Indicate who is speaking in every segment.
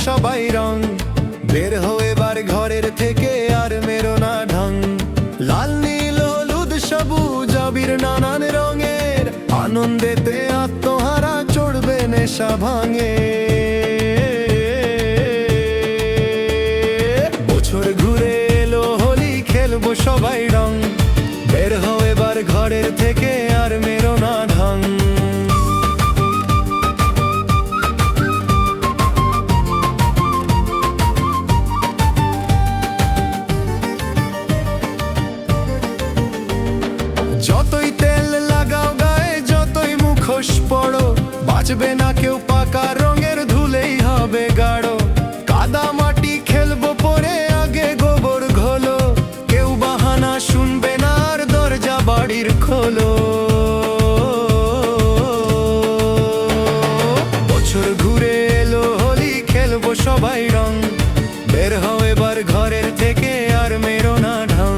Speaker 1: সবাই রং। বের হও এবার ঘরের থেকে আর মেরো না ঢং। লাল নীল হলুদ সবুজ আবির নানান রঙের, আনন্দেতে আত্মহারা চড়বে নেশা ভাঙে। বছর ঘুরে এলো হোলি খেলবো সবাই রং। বের হও এবার ঘরের থেকে আর মেরো না ঢং। যতই তেল লাগাও গায়ে, যতই মুখোশ পড়ো, বাঁচবে না কেউ পাকা রঙের ধুলেই হবে গাঢ়। কাদা মাটি খেলবো পরে আগে গোবর ঘোলো, কেউ বাহানা শুনবে না আর দরজা বাড়ির খোলো। বছর ঘুরে এলো হোলি খেলবো সবাই রং। বের হও এবার ঘরের থেকে আর মেরো না ঢং।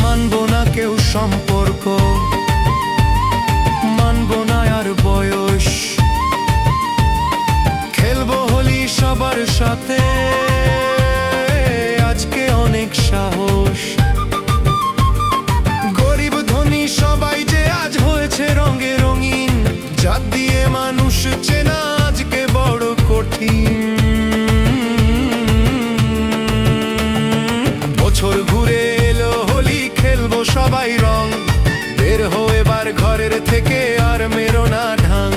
Speaker 1: মানবো না কেউ সম্পর্ক, মানবো না আর বয়স, খেলবো হোলি সবার সাথে আজকে অনেক সাহস। গরিব ধনী সবাই যে আজ হয়েছে রঙে রঙিন, জাত দিয়ে মানুষ চেনা আজকে বড় কঠিন। বছর ঘুরে এলো হোলি খেলবো সবাই রং। বের হও এবার ঘরের থেকে আর মেরো না ঢং।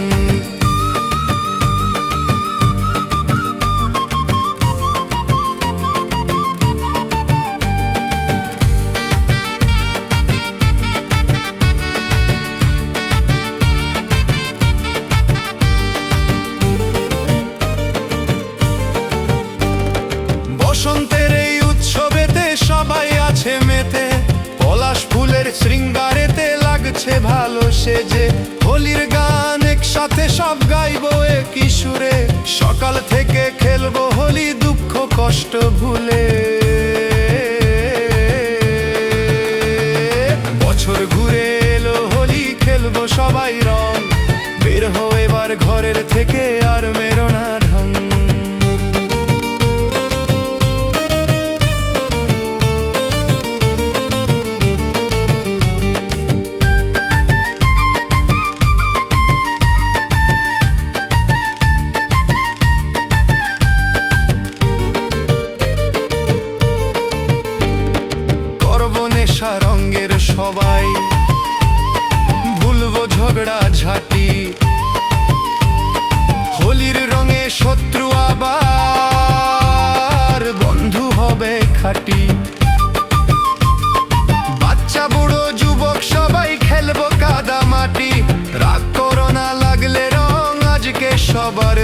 Speaker 1: বসন্তের এই উৎসবেতে সবাই আছে মেতে, পলাশ ফুলের শৃঙ্গারেতে লাগছে ভালো সেজে। হোলির গান একসাথে সব গাইবো একই সুরে, সকাল থেকে খেলবো হোলি দুঃখ কষ্ট ভুলে। বছর ঘুরে এলো হোলি খেলবো সবাই রং। বের হও এবার ঘরের থেকে আর মেরো না ঢং। নেশা রঙের সবাই ভুলবো ঝগড়া ঝাঁটি, হোলির রঙে শত্রু আবার বন্ধু হবে খাঁটি। বাচ্চা বুড়ো যুবক সবাই খেলবো কাদা মাটি, রাগ করো না লাগলে রং আজকে সবার